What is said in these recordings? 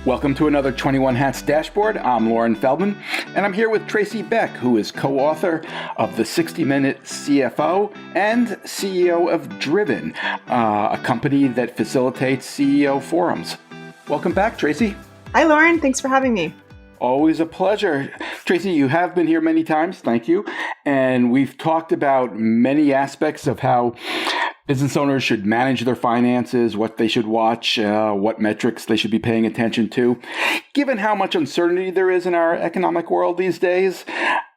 Welcome to another 21 Hats Dashboard. I'm Lauren Feldman, and I'm here with Tracy Beck, who is co-author of the 60-Minute CFO and CEO of Driven, a company that facilitates CEO forums. Welcome back, Tracy. Hi, Lauren. Thanks for having me. Always a pleasure. Tracy, you have been here many times. Thank you. And we've talked about many aspects of how business owners should manage their finances, what they should watch, what metrics they should be paying attention to. Given how much uncertainty there is in our economic world these days,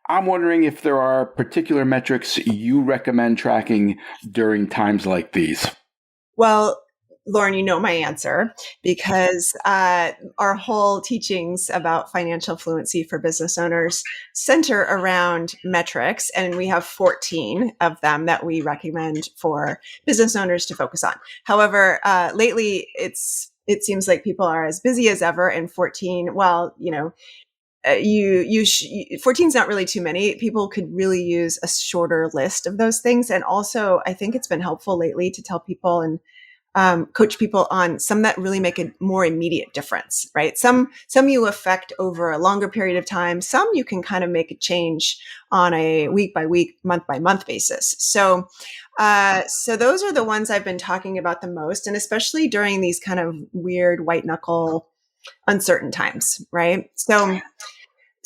I'm wondering if there are particular metrics you recommend tracking during times like these. Well, Lauren, you know my answer because our whole teachings about financial fluency for business owners center around metrics, and we have 14 of them that we recommend for business owners to focus on. However, lately it seems like people are as busy as ever, and 14, well, 14 is not really too many. People could really use a shorter list of those things. And also, I think it's been helpful lately to tell people and coach people on some that really make a more immediate difference, right? Some you affect over a longer period of time. Some you can kind of make a change on a week by week, month by month basis. So those are the ones I've been talking about the most, and especially during these kind of weird white knuckle uncertain times, right?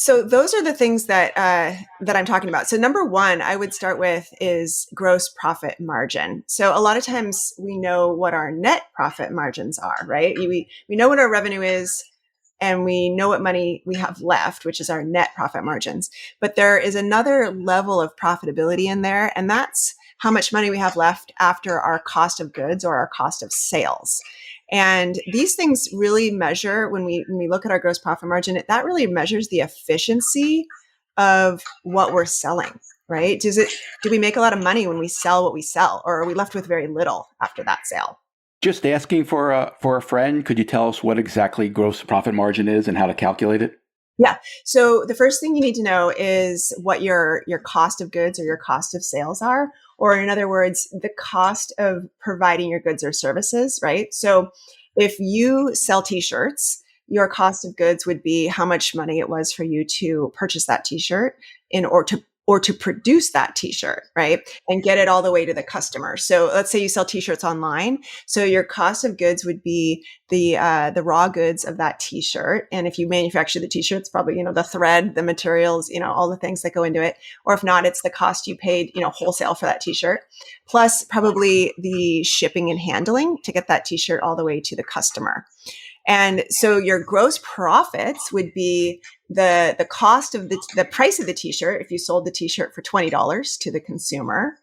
So those are the things that I'm talking about. So number one, I would start with is gross profit margin. So a lot of times we know what our net profit margins are, right? We know what our revenue is, and we know what money we have left, which is our net profit margins. But there is another level of profitability in there, and that's how much money we have left after our cost of goods or our cost of sales. And these things really measure when we look at our gross profit margin, that really measures the efficiency of what we're selling, right? Do we make a lot of money when we sell what we sell, or are we left with very little after that sale? Just asking for a friend, could you tell us what exactly gross profit margin is and how to calculate it? Yeah. So the first thing you need to know is what your cost of goods or your cost of sales are, or in other words, the cost of providing your goods or services, right? So if you sell t-shirts, your cost of goods would be how much money it was for you to purchase that t-shirt or to produce that t-shirt, right? And get it all the way to the customer. So let's say you sell t-shirts online. So your cost of goods would be the raw goods of that t-shirt. And if you manufacture the t-shirts, probably, the thread, the materials, all the things that go into it. Or if not, it's the cost you paid, wholesale for that t-shirt, plus probably the shipping and handling to get that t-shirt all the way to the customer. And so your gross profits would be the cost of the price of the t-shirt if you sold the t-shirt for $20 to the consumer.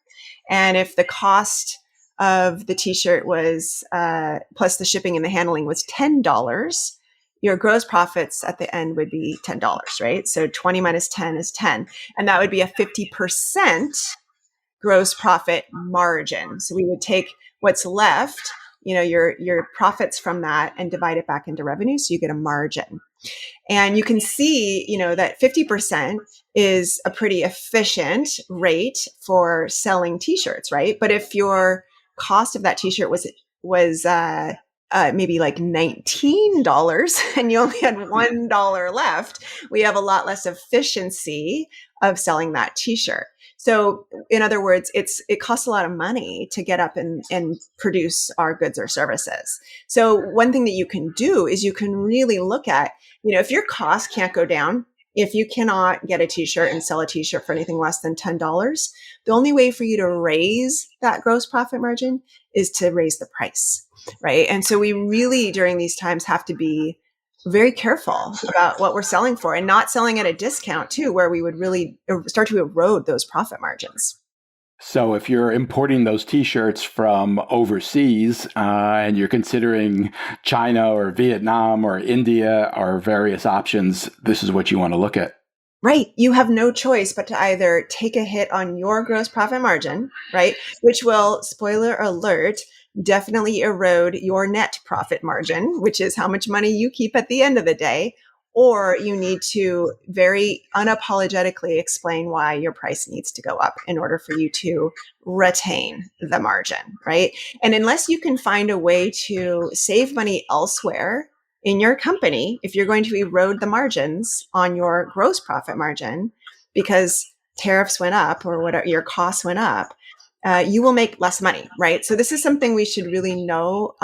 And if the cost of the t-shirt was plus the shipping and the handling was $10, your gross profits at the end would be $10, right? So 20 minus 10 is 10. And that would be a 50% gross profit margin. So we would take what's left, your profits from that, and divide it back into revenue. So you get a margin. And you can see, that 50% is a pretty efficient rate for selling t-shirts, right? But if your cost of that t-shirt was maybe like $19 and you only had $1 left, we have a lot less efficiency of selling that t-shirt. So in other words, it costs a lot of money to get up and produce our goods or services. So one thing that you can do is you can really look at, if your cost can't go down, if you cannot get a t-shirt and sell a t-shirt for anything less than $10, the only way for you to raise that gross profit margin is to raise the price, right? And so we really, during these times, have to be very careful about what we're selling for, and not selling at a discount too, where we would really start to erode those profit margins. So if you're importing those t-shirts from overseas and you're considering China or Vietnam or India or various options, this is what you want to look at. Right. You have no choice but to either take a hit on your gross profit margin, right? Which will, spoiler alert, definitely erode your net profit margin, which is how much money you keep at the end of the day. Or you need to very unapologetically explain why your price needs to go up in order for you to retain the margin, right? And unless you can find a way to save money elsewhere in your company, if you're going to erode the margins on your gross profit margin because tariffs went up or whatever your costs went up, you will make less money, right? So this is something we should really know,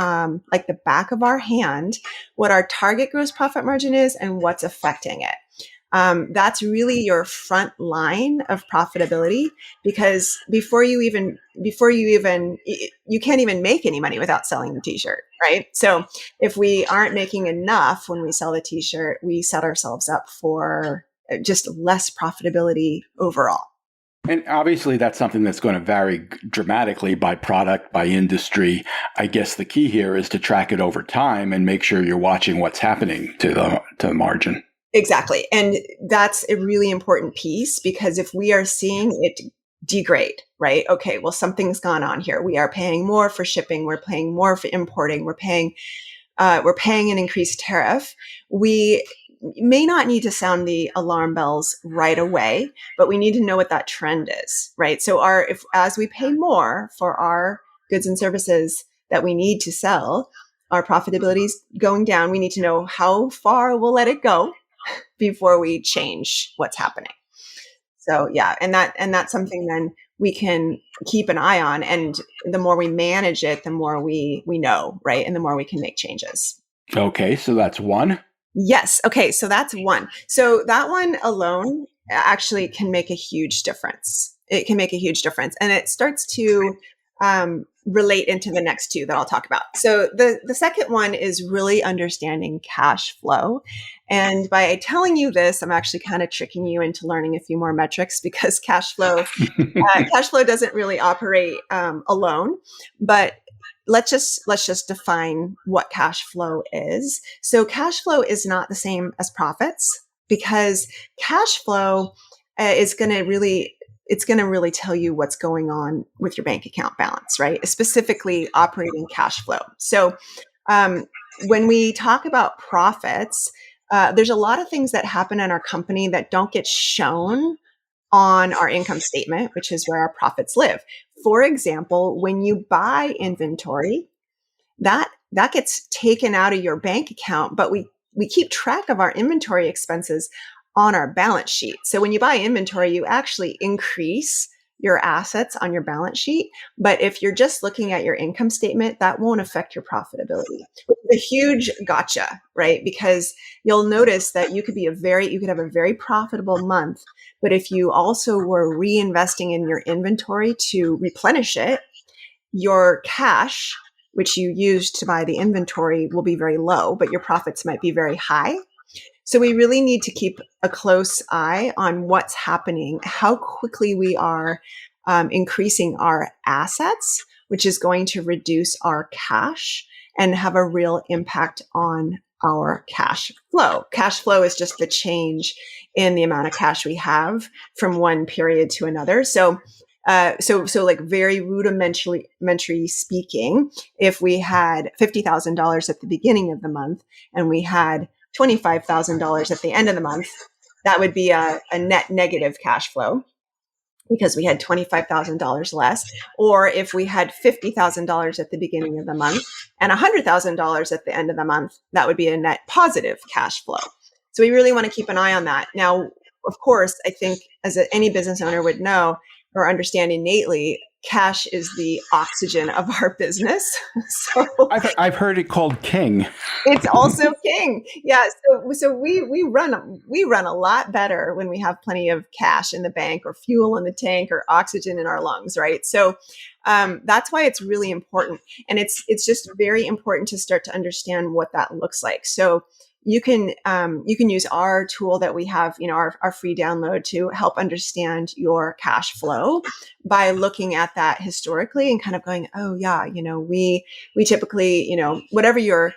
like the back of our hand, what our target gross profit margin is and what's affecting it. That's really your front line of profitability, because before you can't even make any money without selling the t-shirt, right? So if we aren't making enough when we sell the t-shirt, we set ourselves up for just less profitability overall. And obviously, that's something that's going to vary dramatically by product, by industry. I guess the key here is to track it over time and make sure you're watching what's happening to the margin. Exactly. And that's a really important piece, because if we are seeing it degrade, right? Okay, well, something's gone on here. We are paying more for shipping. We're paying more for importing. We're paying an increased tariff. We may not need to sound the alarm bells right away, but we need to know what that trend is, right? So as we pay more for our goods and services that we need to sell, our profitability is going down. We need to know how far we'll let it go before we change what's happening. So yeah, and that's something then we can keep an eye on, and the more we manage it, the more we know, right? And the more we can make changes. Okay, so that's one. Yes. Okay, so that's one. So that one alone actually can make a huge difference. It can make a huge difference, and it starts to relate into the next two that I'll talk about. So the second one is really understanding cash flow. And by telling you this, I'm actually kind of tricking you into learning a few more metrics, because cash flow doesn't really operate alone. But let's just define what cash flow is. So cash flow is not the same as profits, because cash flow is going to really tell you what's going on with your bank account balance, right? Specifically operating cash flow. So when we talk about profits, there's a lot of things that happen in our company that don't get shown on our income statement, which is where our profits live. For example, when you buy inventory, that gets taken out of your bank account, but we keep track of our inventory expenses on our balance sheet. So when you buy inventory, you actually increase your assets on your balance sheet. But if you're just looking at your income statement, that won't affect your profitability. It's a huge gotcha, right? Because you'll notice that you could have a very profitable month, but if you also were reinvesting in your inventory to replenish it, your cash, which you used to buy the inventory, will be very low, but your profits might be very high. So we really need to keep a close eye on what's happening, how quickly we are increasing our assets, which is going to reduce our cash and have a real impact on our cash flow. Cash flow is just the change in the amount of cash we have from one period to another. So like very rudimentary speaking, if we had $50,000 at the beginning of the month and we had $25,000 at the end of the month, that would be a net negative cash flow because we had $25,000 less. Or if we had $50,000 at the beginning of the month and $100,000 at the end of the month, that would be a net positive cash flow. So we really want to keep an eye on that. Now, of course, I think as any business owner would know or understand innately, cash is the oxygen of our business. So I've heard it called king. It's also king. Yeah. So we run a lot better when we have plenty of cash in the bank or fuel in the tank or oxygen in our lungs, right? So that's why it's really important. And it's just very important to start to understand what that looks like. So you can use our tool that we have, our free download to help understand your cash flow by looking at that historically and kind of going, oh yeah, we typically, whatever your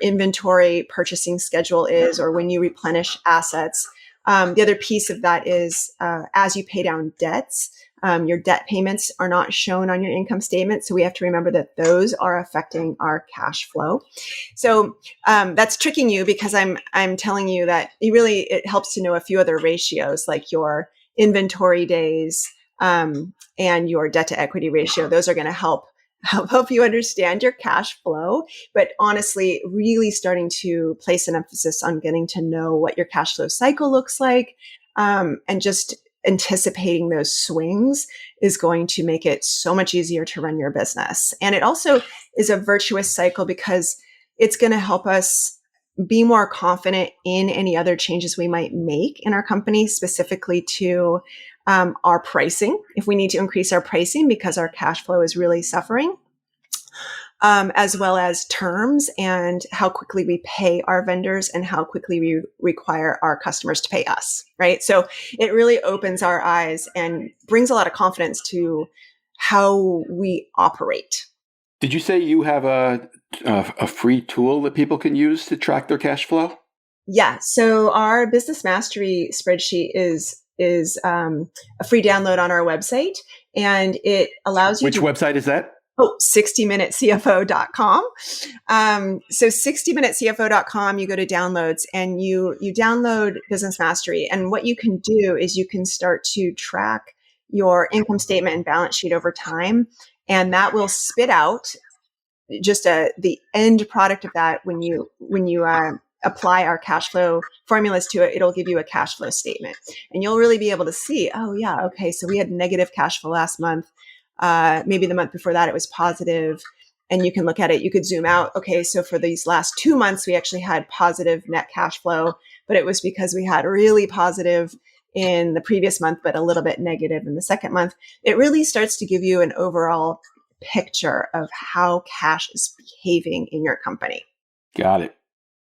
inventory purchasing schedule is, or when you replenish assets. The other piece of that is as you pay down debts, your debt payments are not shown on your income statement. So we have to remember that those are affecting our cash flow. So that's tricking you because I'm telling you that it helps to know a few other ratios like your inventory days and your debt to equity ratio. Those are going to help help you understand your cash flow, but honestly, really starting to place an emphasis on getting to know what your cash flow cycle looks like, and just anticipating those swings is going to make it so much easier to run your business. And it also is a virtuous cycle because it's going to help us be more confident in any other changes we might make in our company, specifically to our pricing, if we need to increase our pricing because our cash flow is really suffering, as well as terms and how quickly we pay our vendors and how quickly we require our customers to pay us, right? So it really opens our eyes and brings a lot of confidence to how we operate. Did you say you have a free tool that people can use to track their cash flow? Yeah. So our business mastery spreadsheet is a free download on our website, and it allows you Which to. website is that? 60minutecfo.com. So 60minutecfo.com, you go to downloads and you download Business Mastery. And what you can do is you can start to track your income statement and balance sheet over time. And that will spit out just the end product of that. When you apply our cash flow formulas to it, it'll give you a cash flow statement, and you'll really be able to see, oh yeah, okay, so we had negative cash flow last month. Maybe the month before that it was positive, and you can look at it. You could zoom out. Okay, so for these last 2 months, we actually had positive net cash flow, but it was because we had really positive in the previous month, but a little bit negative in the second month. It really starts to give you an overall picture of how cash is behaving in your company. Got it.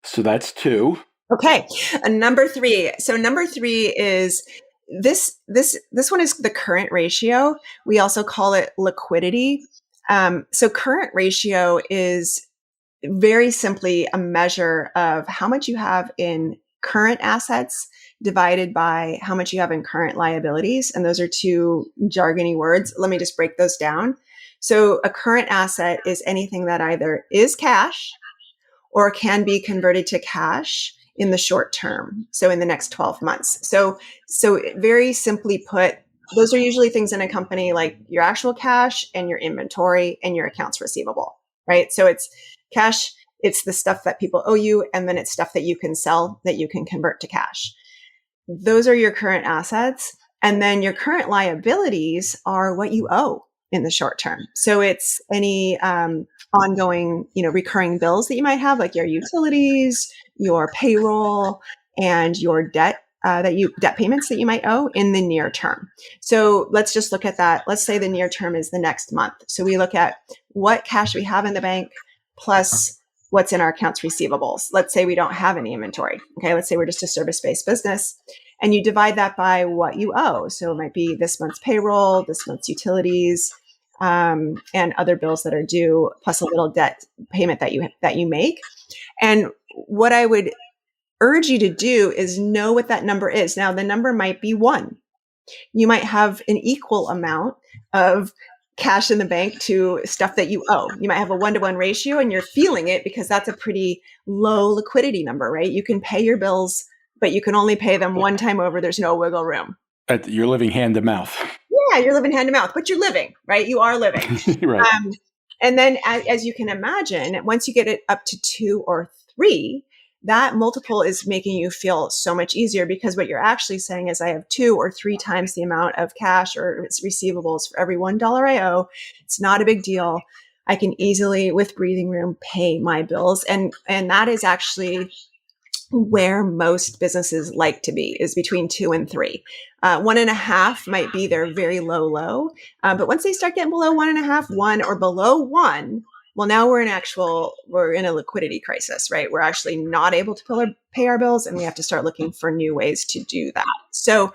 So that's 2. Okay. Number 3. So number 3 is this one is the current ratio. We also call it liquidity. So current ratio is very simply a measure of how much you have in current assets divided by how much you have in current liabilities. And those are 2 jargony words. Let me just break those down. So a current asset is anything that either is cash or can be converted to cash in the short term. So in the next 12 months. So very simply put, those are usually things in a company like your actual cash and your inventory and your accounts receivable, right? So it's cash, it's the stuff that people owe you, and then it's stuff that you can sell that you can convert to cash. Those are your current assets. And then your current liabilities are what you owe in the short term. So it's any ongoing, recurring bills that you might have, like your utilities, your payroll, and your debt payments that you might owe in the near term. So let's just look at that. Let's say the near term is the next month. So we look at what cash we have in the bank plus what's in our accounts receivables. Let's say we don't have any inventory. Okay. Let's say we're just a service-based business, and you divide that by what you owe. So it might be this month's payroll, this month's utilities, and other bills that are due, plus a little debt payment that you make. And what I would urge you to do is know what that number is. Now, the number might be 1. You might have an equal amount of cash in the bank to stuff that you owe. You might have a 1-to-1 ratio, and you're feeling it because that's a pretty low liquidity number, right? You can pay your bills, but you can only pay them one time over. There's no wiggle room. You're living hand to mouth. Yeah, you're living hand to mouth, but you're living, right? You are living. Right. And then as you can imagine, once you get it up to 2 or 3, that multiple is making you feel so much easier, because what you're actually saying is, I have 2 or 3 times the amount of cash or receivables for every $1 I owe. It's not a big deal. I can easily, with breathing room, pay my bills. And that is actually where most businesses like to be, is between 2 and 3. 1.5 might be their very low. But once they start getting below 1.5, 1 or below 1, well, now we're in a liquidity crisis, right? We're actually not able to pay our bills, and we have to start looking for new ways to do that. So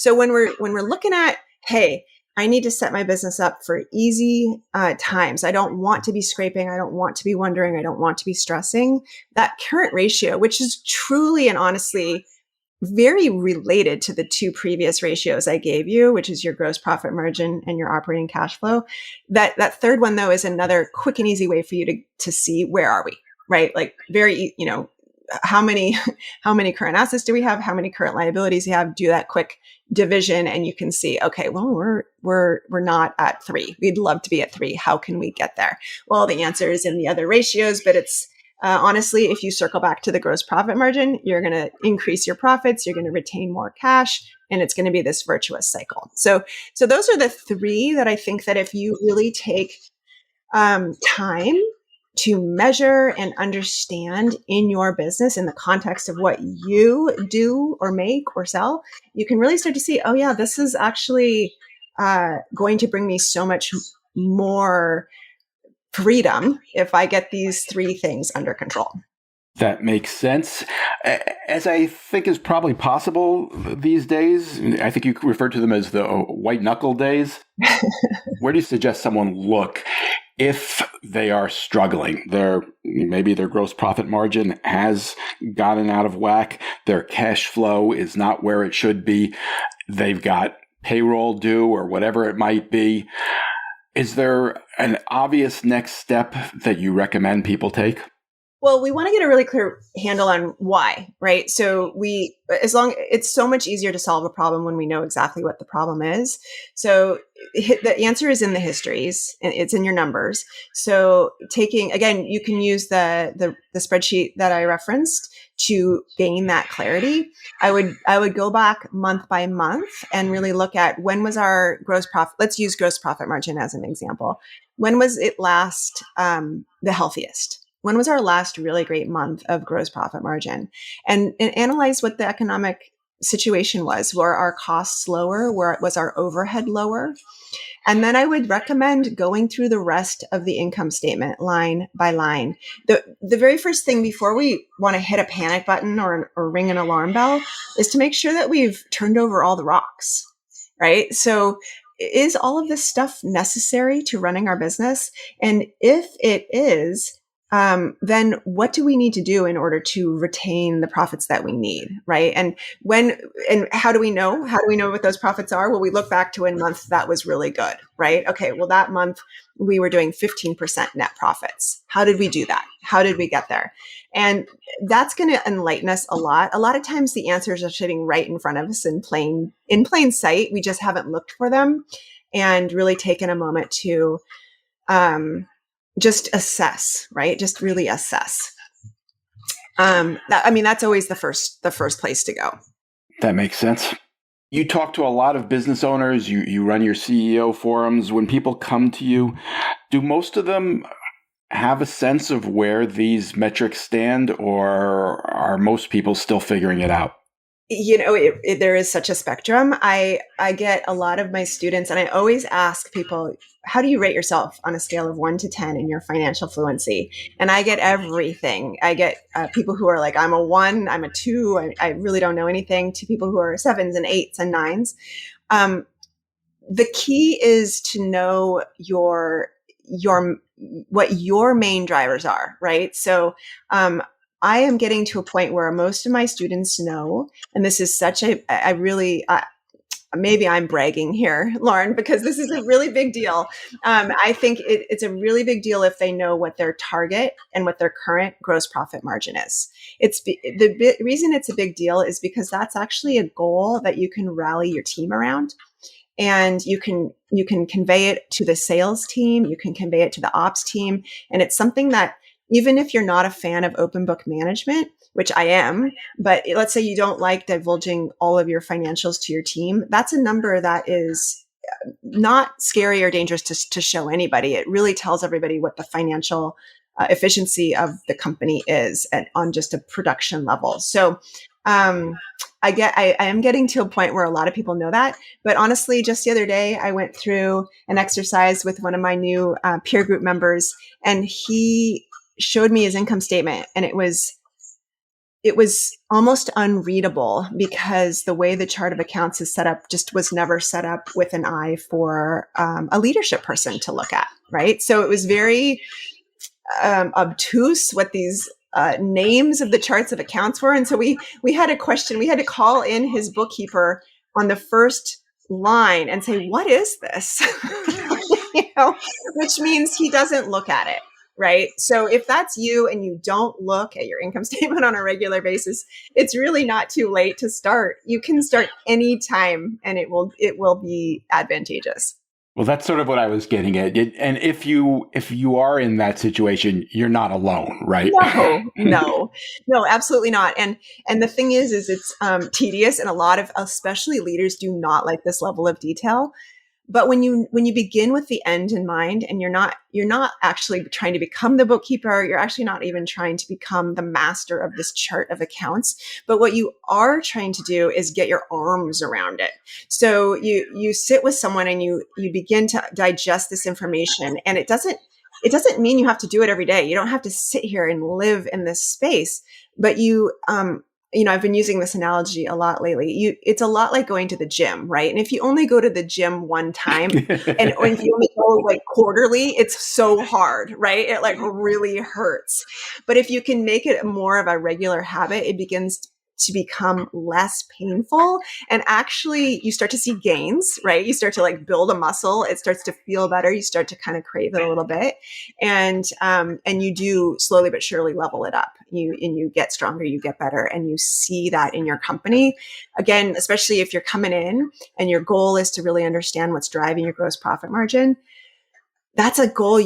when we're looking at, hey, I need to set my business up for easy times. I don't want to be scraping. I don't want to be wondering. I don't want to be stressing. That current ratio, which is truly and honestly very related to the 2 previous ratios I gave you, which is your gross profit margin and your operating cash flow. That third one, though, is another quick and easy way for you to see, where are we, right? Like very, how many how many current assets do we have? How many current liabilities do you have? Do that quick division, and you can see, okay, well, we're not at 3. We'd love to be at 3. How can we get there? Well, the answer is in the other ratios, but it's honestly, if you circle back to the gross profit margin, you're going to increase your profits, you're going to retain more cash, and it's going to be this virtuous cycle. So those are the 3 that I think that if you really take time to measure and understand in your business in the context of what you do or make or sell, you can really start to see, oh yeah, this is actually going to bring me so much more freedom if I get these 3 things under control. That makes sense. As I think is probably possible these days, I think you referred to them as the white knuckle days. Where do you suggest someone look if they are struggling? Maybe their gross profit margin has gotten out of whack. Their cash flow is not where it should be. They've got payroll due or whatever it might be. Is there an obvious next step that you recommend people take? Well, we want to get a really clear handle on why, right? So it's so much easier to solve a problem when we know exactly what the problem is. So the answer is in the histories, and it's in your numbers. So again, you can use the spreadsheet that I referenced to gain that clarity. I would go back month by month and really look at when was our gross profit. Let's use gross profit margin as an example. When was it last the healthiest? When was our last really great month of gross profit margin? And analyze what the economic situation was. Were our costs lower? Was our overhead lower? And then I would recommend going through the rest of the income statement line by line. The very first thing before we want to hit a panic button or ring an alarm bell is to make sure that we've turned over all the rocks, right? So is all of this stuff necessary to running our business? And if it is, then what do we need to do in order to retain the profits that we need, right? And how do we know? How do we know what those profits are? Well, we look back to a month that was really good, right? Okay, well, that month we were doing 15% net profits. How did we do that? How did we get there? And that's going to enlighten us a lot. A lot of times the answers are sitting right in front of us in plain sight. We just haven't looked for them and really taken a moment to just assess, right? Just really assess. That's always the first place to go. That makes sense. You talk to a lot of business owners. You run your CEO forums. When people come to you, do most of them have a sense of where these metrics stand, or are most people still figuring it out? There is such a spectrum. I get a lot of my students, and I always ask people, how do you rate yourself on a scale of 1 to 10 in your financial fluency? And I get everything. I get people who are like, I'm a 1, I'm a 2, I really don't know anything, to people who are 7s and 8s and 9s. The key is to know what your main drivers are, right? So, I am getting to a point where most of my students know, and this is maybe I'm bragging here, Lauren, because this is a really big deal. I think it's a really big deal if they know what their target and what their current gross profit margin is. The reason it's a big deal is because that's actually a goal that you can rally your team around. And you can convey it to the sales team, you can convey it to the ops team. And it's something that, even if you're not a fan of open book management, which I am, but let's say you don't like divulging all of your financials to your team, that's a number that is not scary or dangerous to show anybody. It really tells everybody what the financial efficiency of the company is on just a production level. So I am getting to a point where a lot of people know that. But honestly, just the other day, I went through an exercise with one of my new peer group members, and he showed me his income statement, and it was almost unreadable because the way the chart of accounts is set up just was never set up with an eye for a leadership person to look at, right? So it was very obtuse what these names of the charts of accounts were. And so we had a question. We had to call in his bookkeeper on the first line and say, what is this? Which means he doesn't look at it. right? So if that's you and you don't look at your income statement on a regular basis, it's really not too late to start. You can start anytime and it will be advantageous. Well, that's sort of what I was getting at. And if you are in that situation, you're not alone, right? No, absolutely not. And the thing is it's tedious, and a lot of especially leaders do not like this level of detail. But when you begin with the end in mind, and you're not actually trying to become the bookkeeper, you're actually not even trying to become the master of this chart of accounts, but what you are trying to do is get your arms around it. So you sit with someone and you begin to digest this information, and it doesn't mean you have to do it every day. You don't have to sit here and live in this space, but I've been using this analogy a lot lately. It's a lot like going to the gym, right? And if you only go to the gym one time or if you only go like quarterly, it's so hard, right? It like really hurts. But if you can make it more of a regular habit, it begins to become less painful, and actually you start to see gains, right? You start to like build a muscle. It starts to feel better. You start to kind of crave it a little bit, and you do slowly but surely level it up. You get stronger, you get better, and you see that in your company. Again, especially if you're coming in and your goal is to really understand what's driving your gross profit margin. That's a goal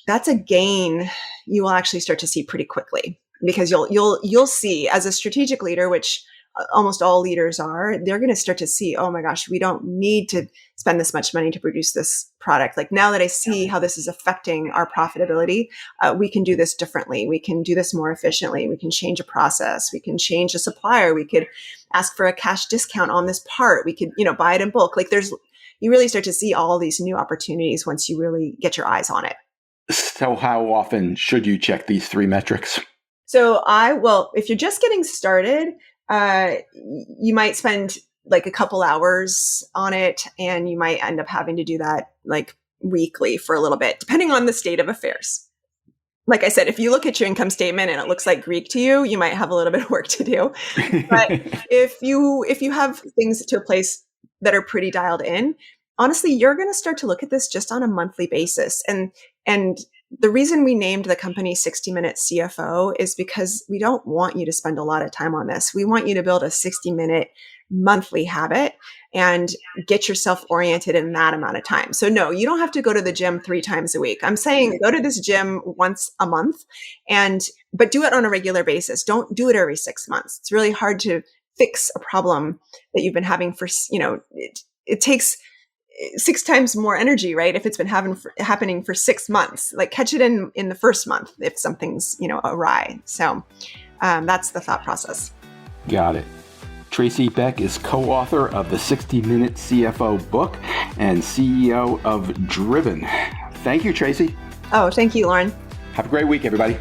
that's a gain you will actually start to see pretty quickly, because you'll see as a strategic leader, which almost all leaders are, they're going to start to see, oh my gosh, we don't need to spend this much money to produce this product. Like, now that I see how this is affecting our profitability, we can do this differently. We can do this more efficiently. We can change a process. We can change a supplier. We could ask for a cash discount on this part. We could, buy it in bulk. Like, you really start to see all these new opportunities once you really get your eyes on it. So how often should you check these 3 metrics? So if you're just getting started, you might spend like a couple hours on it, and you might end up having to do that like weekly for a little bit, depending on the state of affairs. Like I said, if you look at your income statement and it looks like Greek to you, you might have a little bit of work to do. But if you have things to a place that are pretty dialed in, honestly, you're going to start to look at this just on a monthly basis. And the reason we named the company 60-Minute CFO is because we don't want you to spend a lot of time on this. We want you to build a 60-minute monthly habit and get yourself oriented in that amount of time. So no, you don't have to go to the gym 3 times a week. I'm saying go to this gym once a month, but do it on a regular basis. Don't do it every 6 months. It's really hard to fix a problem that you've been having for, it takes 6 times more energy, right? If it's been happening for 6 months, like catch it in the first month if something's, awry. So that's the thought process. Got it. Tracy Beck is co-author of the 60-Minute CFO book and CEO of Driven. Thank you, Tracy. Oh, thank you, Lauren. Have a great week, everybody.